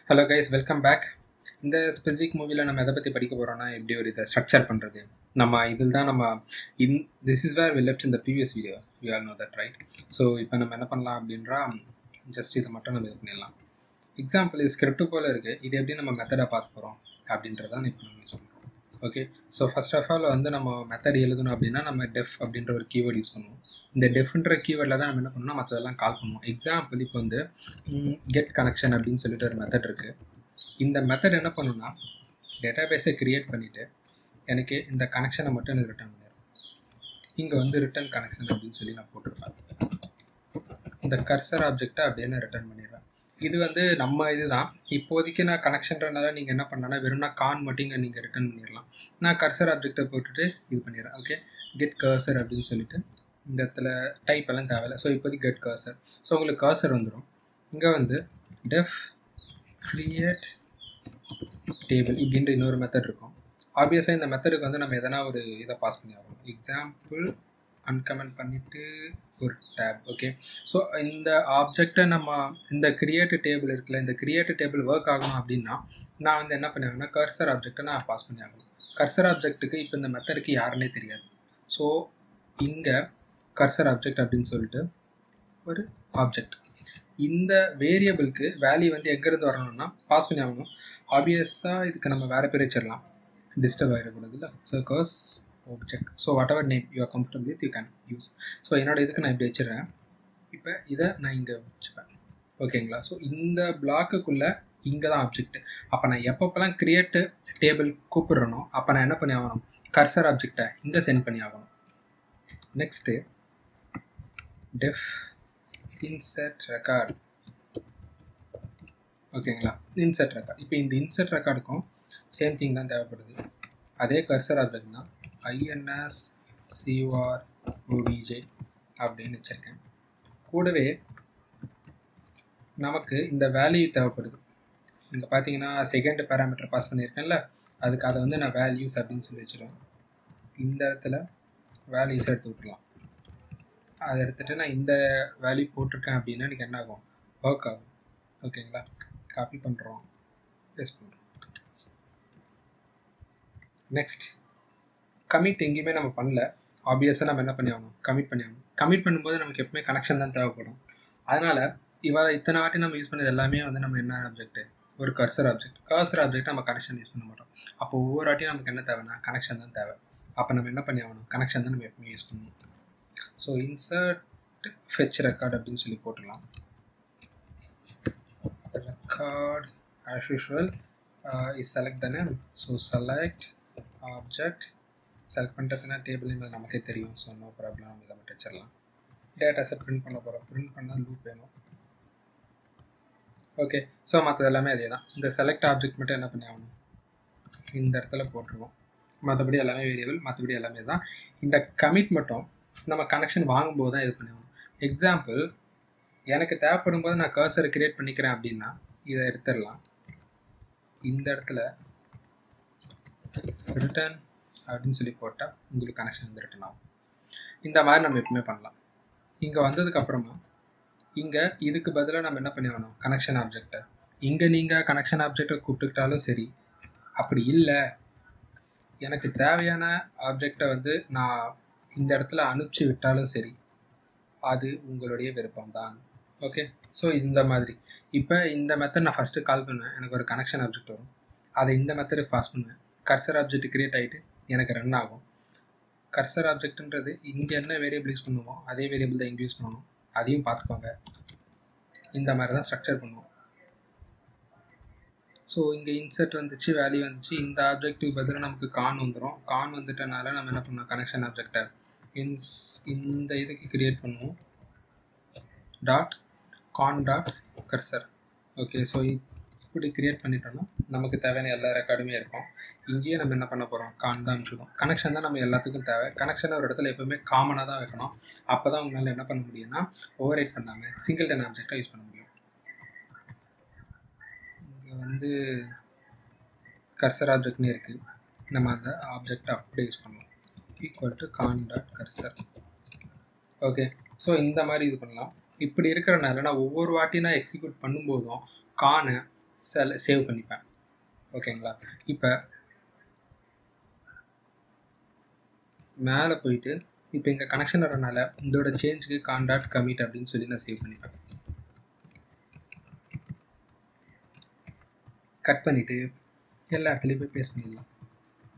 Hello guys, welcome back. இந்த specific மூவியில் நம்ம எதை பற்றி படிக்க போகிறோம்னா, எப்படி ஒரு இதை ஸ்ட்ரக்சர் பண்ணுறது. நம்ம இதில் தான் நம்ம this is where we left in the previous video. You all know that, right? So இப்போ நம்ம என்ன பண்ணலாம் அப்படின்றா, ஜஸ்ட் இதை மட்டும் நம்ம இது பண்ணிடலாம். எக்ஸாம்பிள் இது ஸ்கிரிப்ட் போல் இருக்குது. இது எப்படி நம்ம மெத்தடாக பார்க்க போகிறோம் அப்படின்றதான் இப்போ நம்ம சொல்கிறோம். Okay, so first of all வந்து நம்ம மெத்தட் எழுதணும் அப்படின்னா நம்ம டெஃப் அப்படின்ற ஒரு கீவேர்ட் யூஸ் பண்ணுவோம். இந்த டெஃப்ன்ற கீவேர்டில் தான் நம்ம என்ன பண்ணணும், மற்றதெல்லாம் கால் பண்ணுவோம். எக்ஸாம்பிள் இப்போ வந்து கெட் கனெக்ஷன் அப்படின்னு சொல்லிட்டு ஒரு மெத்தட் இருக்குது. இந்த மெத்தட் என்ன பண்ணுன்னா, டேட்டாபேஸை க்ரியேட் பண்ணிவிட்டு எனக்கு இந்த கனெக்ஷனை மட்டும் எனக்கு ரிட்டர்ன் பண்ணிடுறேன். இங்கே வந்து ரிட்டர்ன் கனெக்ஷன் அப்படின்னு சொல்லி நான் போட்டிருப்பேன். இந்த கர்சர் ஆப்ஜெக்டை அப்படியே நான் ரிட்டர்ன் பண்ணிடுவேன். இது வந்து நம்ம இதுதான். இப்போதைக்கு நான் கனெக்ஷன்றனால நீங்கள் என்ன பண்ணனா, வெறும்னா கான் மட்டும் இங்கே நீங்கள் ரிட்டர்ன் பண்ணிடலாம். நான் கர்சர் ஆப்ஜெக்டை போட்டுட்டு இது பண்ணிடுறேன். ஓகே, கெட் கர்சர் அப்படின்னு சொல்லிட்டு இந்த இடத்துல டைப் எல்லாம் தேவையில்லை. ஸோ இப்போதைக்கு கெட் கர்சர். ஸோ உங்களுக்கு கர்சர் வந்துடும். இங்கே வந்து டெஃப் கிரியேட் டேபிள் இப்படின்ற இன்னொரு மெத்தட் இருக்கும். ஆப்வியஸாக இந்த மெத்தடுக்கு வந்து நம்ம எதனா ஒரு இதை பாஸ் பண்ணி ஆகணும். எக்ஸாம்பிள் அன்கமெண்ட் பண்ணிவிட்டு ஒரு டேப். ஓகே, ஸோ இந்த ஆப்ஜெக்டை நம்ம இந்த கிரியேட் டேபிள் இருக்குல்ல, இந்த கிரியேட் டேபிள் ஒர்க் ஆகணும் அப்படின்னா நான் வந்து என்ன பண்ணுவேன்னா, கர்சர் ஆப்ஜெக்டை நான் பாஸ் பண்ணி ஆகணும். கர்சர் ஆப்ஜெக்ட்டுக்கு இப்போ இந்த மெத்தடுக்கு யாருன்னே தெரியாது. ஸோ இங்கே கர்சர் ஆப்ஜெக்ட் அப்படின்னு சொல்லிட்டு ஒரு ஆப்ஜெக்ட், இந்த வேரியபிளுக்கு வேல்யூ வந்து எங்கேருந்து வரணும்னா பாஸ் பண்ணி ஆகணும். ஆப்வியஸாக இதுக்கு நம்ம வேறு பேர் வச்சிடலாம், டிஸ்டர்ப் ஆகிடக்கூடாது இல்லை. Circus object. So what ever name you are comfortable with you can use. So என்னோட இதுக்கு நான் இப்படி வச்சிடுறேன். இப்போ இதை நான் இங்கே வச்சுப்பேன். ஓகேங்களா? ஸோ இந்த பிளாக்குக்குள்ளே இங்கே தான் ஆப்ஜெக்ட். அப்போ நான் எப்பப்பெல்லாம் கிரியேட் டேபிள் கூப்பிடுறனோ அப்போ நான் என்ன பண்ணி ஆகணும், கர்சர் ஆப்ஜெக்டை இங்கே சென்ட் பண்ணி ஆகணும். Next def insert record. ஓகேங்களா? Insert record. இப்போ இந்த இன்சர்ட் ரெக்கார்டுக்கும் சேம் திங் தான் தேவைப்படுது. அதே கர்சர் ஆப்ஜெக்ட் தான், INSCOROBJ அப்படின்னு வச்சுருக்கேன். கூடவே நமக்கு இந்த வேல்யூ தேவைப்படுது. இங்கே பார்த்தீங்கன்னா செகண்ட் பேராமீட்டர் பாஸ் பண்ணியிருக்கேன்ல, அதுக்கு அதை வந்து நான் வேல்யூஸ் அப்படின்னு சொல்லி வச்சுருவேன். இந்த இடத்துல வேல்யூஸ் எடுத்து விட்டுலாம். அதை எடுத்துகிட்டு நான் இந்த வேல்யூ போட்டிருக்கேன் அப்படின்னா எனக்கு என்ன ஆகும், ஒர்க் ஆகும். ஓகேங்களா? காப்பி பண்ணுறோம், பேஸ்ட் பண்ணுறோம். நெக்ஸ்ட் கமிட் எங்கேயுமே நம்ம பண்ணல. ஆப்வியஸாக நம்ம என்ன பண்ணி ஆகணும், கமிட் பண்ணி ஆகணும். கமிட் பண்ணும்போது நமக்கு எப்பவுமே கனெக்ஷன் தான் தேவைப்படும். அதனால் இத்தனை வாட்டி நம்ம யூஸ் பண்ணது எல்லாமே வந்து நம்ம என்ன ஆப்ஜெக்ட், ஒரு கர்சர் ஆப்ஜெக்ட். கர்சர் ஆப்ஜெக்ட் நம்ம கனெக்ஷன் யூஸ் பண்ண மாட்டோம். அப்போ ஒவ்வொரு வாட்டியும் நமக்கு என்ன தேவைன்னா கனெக்ஷன் தான் தேவை. அப்போ நம்ம என்ன பண்ணி ஆகணும், கனெக்ஷன் தான் நம்ம எப்பவுமே யூஸ் பண்ணணும். ஸோ இன்சர்ட் ஃபெச் ரெக்கார்ட் அப்படின்னு சொல்லி போட்டுடலாம். Record as usual is select the name. So select object. Select பண்ணுறதுனா டேபிள் நேம் நமக்கே தெரியும். ஸோ நோ ப்ராப்ளம், நம்ம இதை மட்டும் வச்சிடலாம். டேட்டாஸை பிரிண்ட் பண்ண போகிறோம். பிரிண்ட் பண்ணால் லூப் வேணும். ஓகே, ஸோ மற்றது எல்லாமே அதே தான். இந்த செலக்ட் ஆப்ஜெக்ட் மட்டும் என்ன பண்ணி ஆகணும், இந்த இடத்துல போட்டுருவோம். மற்றபடி எல்லாமே வேரியபிள், மற்றபடி எல்லாமே தான். இந்த கமிட் மட்டும் நம்ம கனெக்ஷன் வாங்கும்போது தான் இது பண்ணுவோம். எக்ஸாம்பிள் எனக்கு தேவைப்படும் போது நான் கர்சரை கிரியேட் பண்ணிக்கிறேன் அப்படின்னா இதை எடுத்துடலாம். இந்த இடத்துல ரிட்டர்ன் அப்படின்னு சொல்லி போட்டால் உங்களுக்கு கனெக்ஷன் வந்து ரிட்டர்ன் ஆகும். இந்த மாதிரி நம்ம எப்பவுமே பண்ணலாம். இங்கே வந்ததுக்கப்புறமா இங்கே இதுக்கு பதிலாக நம்ம என்ன பண்ணி ஆகணும், கனெக்ஷன் ஆப்ஜெக்டை இங்கே நீங்கள் கனெக்ஷன் ஆப்ஜெக்டை கூப்பிட்டுக்கிட்டாலும் சரி, அப்படி இல்லை எனக்கு தேவையான ஆப்ஜெக்டை வந்து நான் இந்த இடத்துல அனுப்பிச்சி விட்டாலும் சரி, அது உங்களுடைய விருப்பம் தான். ஓகே, ஸோ இந்த மாதிரி இப்போ இந்த மெத்தட் நான் ஃபஸ்ட்டு கால் பண்ணுவேன், எனக்கு ஒரு கனெக்ஷன் ஆப்ஜெக்ட் வரும். அதை இந்த மெத்தடுக்கு பாஸ் பண்ணுவேன். கர்சர் ஆப்ஜெக்ட் கிரியேட் ஆகிட்டு எனக்கு ரன் ஆகும். கர்சர் ஆப்ஜெக்ட்ன்றது இங்கே என்ன வேரியபிள் யூஸ் பண்ணுவோம் அதே வேரியபிள் தான் இங்கே யூஸ் பண்ணணும். அதையும் பார்த்துக்கோங்க. இந்த மாதிரி தான் ஸ்ட்ரக்சர் பண்ணுவோம். ஸோ இங்கே இன்சர்ட் வந்துச்சு, வேல்யூ வந்துச்சு. இந்த ஆப்ஜெக்ட்டுக்கு பதிலாக நமக்கு கான் வந்துடும். கான் வந்துட்டனால நம்ம என்ன பண்ணோம், கனெக்ஷன் ஆப்ஜெக்டை இந்த இதுக்கு கிரியேட் பண்ணுவோம். Dot con dot cursor. Okay, so இப்படி கிரியேட் பண்ணிட்டோம்னா நமக்கு தேவையான எல்லா ரெக்கார்டுமே இருக்கும். இங்கேயே நம்ம என்ன பண்ண போகிறோம், கான் தான் அனுப்பிச்சிடுவோம். கனெக்ஷன் தான் நம்ம எல்லாத்துக்கும் தேவை. கனெக்ஷனை ஒரு இடத்துல எப்பவுமே காமனாக தான் வைக்கணும். அப்போ தான் உங்களால் என்ன பண்ண முடியும்னா ஓவர் ரைட் பண்ணாமல் சிங்கிள் டன் ஆப்ஜெக்டாக யூஸ் பண்ண முடியும். இங்கே வந்து கர்சர் ஆப்ஜெக்ட்னு இருக்குது, நம்ம அந்த ஆப்ஜெக்டை அப்படியே யூஸ் பண்ணுவோம். Equal to con dot cursor. Okay, so இந்த மாதிரி இது பண்ணலாம். இப்படி இருக்கிறனால நான் ஒவ்வொரு வாட்டி நான் எக்ஸிக்யூட் பண்ணும்போதும் கானை சேவ் பண்ணிப்பேன். ஓகேங்களா? இப்போ மேலே போயிட்டு இப்போ இங்கே கனெக்ஷன் வரனால இதோட சேஞ்சுக்கு கான்டாக்ட் கமிட் அப்படின்னு சொல்லி நான் சேவ் பண்ணிப்பேன். கட் பண்ணிவிட்டு எல்லா இடத்துலையும் போய் பேஸ்ட் பண்ணிடலாம்.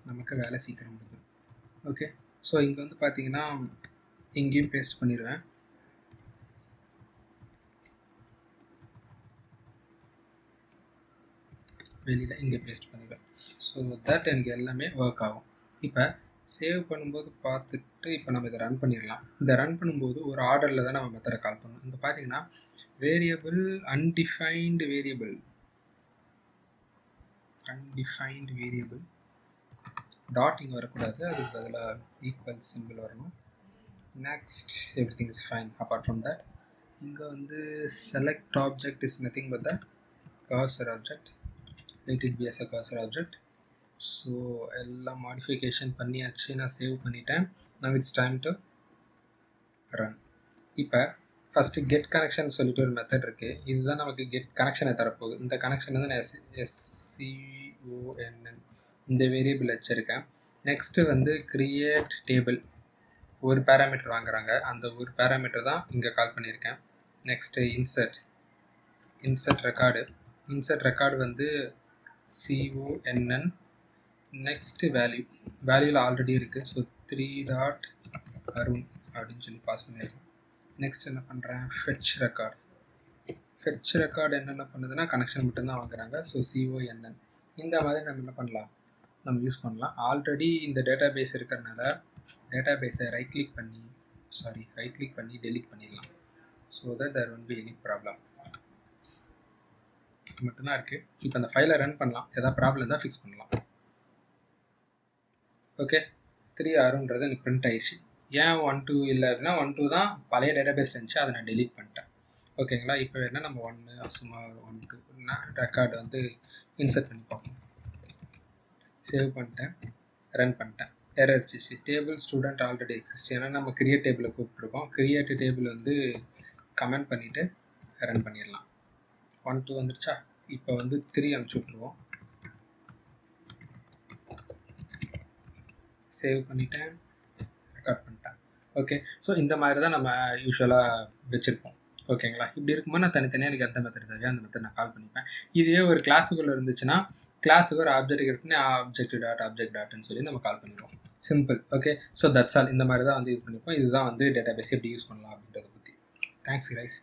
நமக்கு வேலை சீக்கிரம் முடியும். ஓகே, ஸோ இங்கே வந்து பார்த்தீங்கன்னா இங்கேயும் பேஸ்ட் பண்ணிடுவேன். வெளியில் இங்கே பேஸ்ட் பண்ணிடுவேன். ஸோ தட் எனக்கு எல்லாமே ஒர்க் ஆகும். இப்போ சேவ் பண்ணும்போது பார்த்துட்டு இப்போ நம்ம இதை ரன் பண்ணிடலாம். இதை ரன் பண்ணும்போது ஒரு ஆர்டரில் தான் நம்ம மெத்தடை கால் பண்ணணும். இங்கே பார்த்தீங்கன்னா வேரியபிள் அன்டிஃபைன்டு வேரியபிள் டாட் இங்கே வரக்கூடாது, அதுக்கு பதிலாக ஈக்குவல் சிம்பிள் வரணும். Next every thing is fine apart from that. இங்கே வந்து select object is nothing but the cursor object. let it be as a cursor object. So எல்லாம் மாடிஃபிகேஷன் பண்ணியாச்சு, நான் சேவ் பண்ணிட்டேன். now it's time to run. இப்போ first get connection சொல்லிட்டு ஒரு method இருக்குது. இதுதான் நமக்கு கெட் கனெக்ஷனை தரப்போகுது. இந்த கனெக்ஷன் வந்து நான் SCONN இந்த வேரியபிள் வச்சுருக்கேன். நெக்ஸ்ட்டு வந்து கிரியேட் டேபிள், ஒரு பேராமீட்டர் வாங்குறாங்க, அந்த ஒரு பேராமீட்டர் தான் இங்கே கால் பண்ணியிருக்கேன். நெக்ஸ்ட்டு இன்சர்ட் ரெக்கார்டு வந்து CONN. நெக்ஸ்ட்டு வேல்யூவில் ஆல்ரெடி இருக்குது. ஸோ 3.arun அப்படின்னு சொல்லி பாஸ் பண்ணியிருக்கேன். நெக்ஸ்ட் என்ன பண்ணுறேன், ஃபெட்ச் ரெக்கார்டு என்னென்ன பண்ணுதுன்னா கனெக்ஷன் மட்டும்தான் வாங்குறாங்க. ஸோ CONN இந்த மாதிரி நம்ம என்ன பண்ணலாம், நம்ம யூஸ் பண்ணலாம். ஆல்ரெடி இந்த டேட்டா பேஸ் இருக்கிறதுனால டேட்டா பேஸை ரைட் கிளிக் பண்ணி டெலிட் பண்ணிடலாம். So that there won't be any problem மட்டும்தான் இருக்குது. இப்போ அந்த ஃபைலை ரன் பண்ணலாம், எதாவது ப்ராப்ளம் இருந்தால் ஃபிக்ஸ் பண்ணலாம். ஓகே, 3.arun எனக்கு பிரிண்ட் ஆயிடுச்சு. ஏன் 1.2 இல்லை அப்படின்னா 1.2 தான் பழைய டேட்டா பேஸ் இருந்துச்சு, அதை நான் டெலீட் பண்ணிட்டேன். ஓகேங்களா? இப்போ வேணால் நம்ம 1 சும்மா 1.2 ரெக்கார்டு வந்து இன்சர்ட் பண்ணி பார்ப்போம். சேவ் பண்ணிட்டேன், ரன் பண்ணிட்டேன். எரர் அடிச்சிச்சு, டேபிள் ஸ்டூடெண்ட் ஆல்ரெடி எக்ஸிஸ்ட். ஏன்னா நம்ம கிரியேட் டேபிளை கூப்பிட்ருக்கோம். கிரியேட் டேபிள் வந்து கமெண்ட் பண்ணிவிட்டு ரன் பண்ணிடலாம். 1.2 வந்துருச்சா? இப்போ வந்து 3 அனுப்பிச்சி விட்ருவோம். சேவ் பண்ணிட்டேன், ரெக்கார்ட் பண்ணிட்டேன். ஓகே, ஸோ இந்த மாதிரி தான் நம்ம யூஸ்வலாக வச்சுருப்போம். ஓகேங்களா? இப்படி இருக்கும்போது நான் தனித்தனியாக எனக்கு எந்த மெத்தட் தேவையோ அந்த மெத்தட் நான் கால் பண்ணிப்பேன். இதே ஒரு கிளாஸுக்குள்ளே இருந்துச்சுன்னா கிளாஸுக்கு ஒரு ஆப்ஜெக்ட் எடுத்துன்னு ஆப்ஜெக்ட் டாட்னு சொல்லி நம்ம கால் பண்ணிடுவோம். Simple. Okay, so that's all. இந்த மாதிரி தான் வந்து யூஸ் பண்ணிப்போம். இதுதான் வந்து டேட்டா பேஸ் எப்படி யூஸ் பண்ணலாம் அப்படின்றத பற்றி. Thanks guys.